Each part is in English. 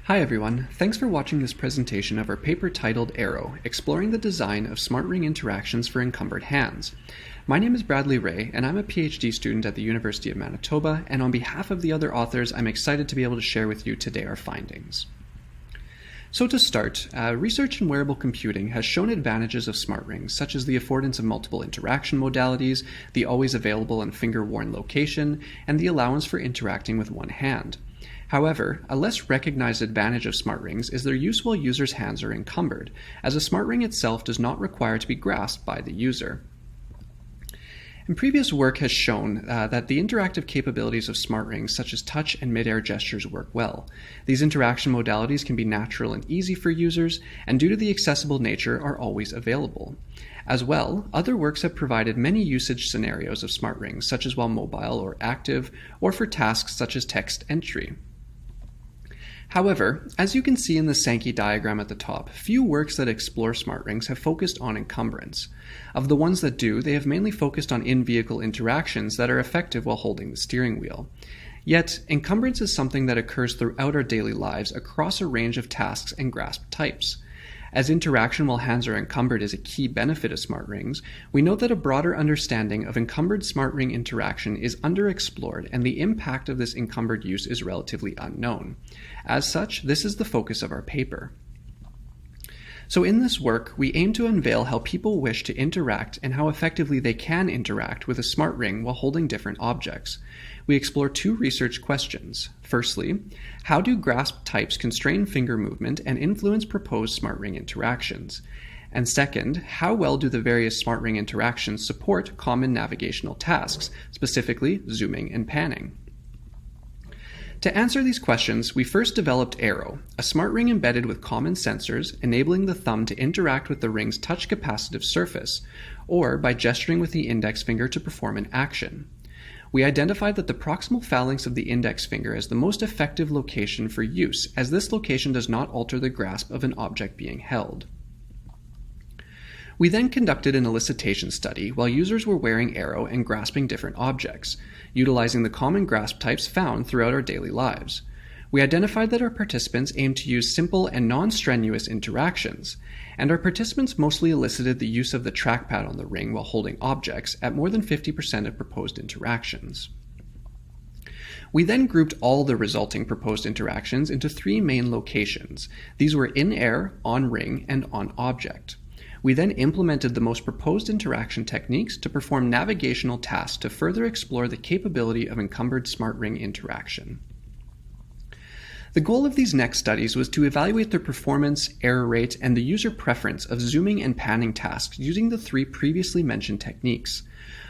Hi everyone, thanks for watching this presentation of our paper titled ARO, Exploring the Design of Smart Ring Interactions for Encumbered Hands. My name is Bradley Ray, and I'm a PhD student at the University of Manitoba, and on behalf of the other authors, I'm excited to be able to share with you today our findings. So to start, research in wearable computing has shown advantages of smart rings, such as the affordance of multiple interaction modalities, the always available and finger-worn location, and the allowance for interacting with one hand. However, a less recognized advantage of smart rings is their use while users' hands are encumbered, as a smart ring itself does not require to be grasped by the user. And previous work has shown that the interactive capabilities of smart rings, such as touch and mid-air gestures, work well. These interaction modalities can be natural and easy for users, and due to the accessible nature, are always available. As well, other works have provided many usage scenarios of smart rings, such as while mobile or active, or for tasks such as text entry. However, as you can see in the Sankey diagram at the top, few works that explore smart rings have focused on encumbrance. Of the ones that do, they have mainly focused on in-vehicle interactions that are effective while holding the steering wheel. Yet, encumbrance is something that occurs throughout our daily lives across a range of tasks and grasp types. As interaction while hands are encumbered is a key benefit of smart rings, we note that a broader understanding of encumbered smart ring interaction is underexplored, and the impact of this encumbered use is relatively unknown. As such, this is the focus of our paper. So in this work, we aim to unveil how people wish to interact and how effectively they can interact with a smart ring while holding different objects. We explore two research questions. Firstly, how do grasp types constrain finger movement and influence proposed smart ring interactions? And second, how well do the various smart ring interactions support common navigational tasks, specifically zooming and panning? To answer these questions, we first developed ARO, a smart ring embedded with common sensors, enabling the thumb to interact with the ring's touch capacitive surface, or by gesturing with the index finger to perform an action. We identified that the proximal phalanx of the index finger is the most effective location for use, as this location does not alter the grasp of an object being held. We then conducted an elicitation study while users were wearing ARO and grasping different objects, utilizing the common grasp types found throughout our daily lives. We identified that our participants aimed to use simple and non-strenuous interactions, and our participants mostly elicited the use of the trackpad on the ring while holding objects at more than 50% of proposed interactions. We then grouped all the resulting proposed interactions into three main locations. These were in air, on ring, and on object. We then implemented the most proposed interaction techniques to perform navigational tasks to further explore the capability of encumbered smart ring interaction. The goal of these next studies was to evaluate the performance, error rate, and the user preference of zooming and panning tasks using the three previously mentioned techniques.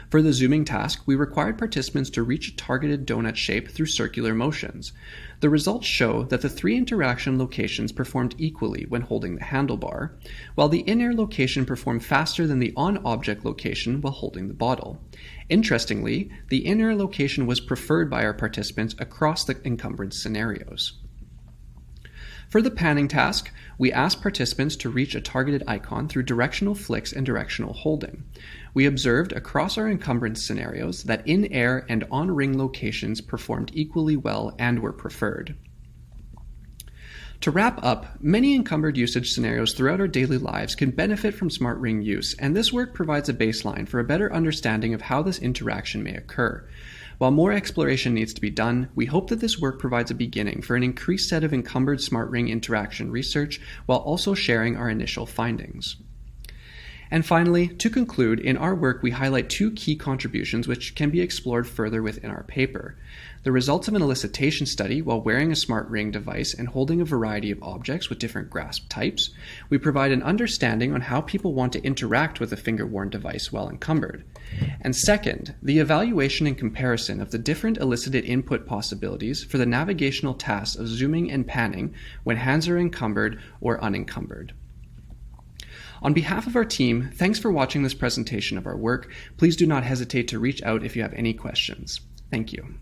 For the zooming task, we required participants to reach a targeted donut shape through circular motions. The results show that the three interaction locations performed equally when holding the handlebar, while the in-air location performed faster than the on-object location while holding the bottle. Interestingly, the in-air location was preferred by our participants across the encumbrance scenarios. For the panning task, we asked participants to reach a targeted icon through directional flicks and directional holding. We observed across our encumbrance scenarios that in-air and on-ring locations performed equally well and were preferred. To wrap up, many encumbered usage scenarios throughout our daily lives can benefit from smart ring use, and this work provides a baseline for a better understanding of how this interaction may occur. While more exploration needs to be done, we hope that this work provides a beginning for an increased set of encumbered smart ring interaction research while also sharing our initial findings. And finally, to conclude, in our work we highlight two key contributions which can be explored further within our paper. The results of an elicitation study while wearing a smart ring device and holding a variety of objects with different grasp types. We provide an understanding on how people want to interact with a finger-worn device while encumbered. And second, the evaluation and comparison of the different elicited input possibilities for the navigational tasks of zooming and panning when hands are encumbered or unencumbered. On behalf of our team, thanks for watching this presentation of our work. Please do not hesitate to reach out if you have any questions. Thank you.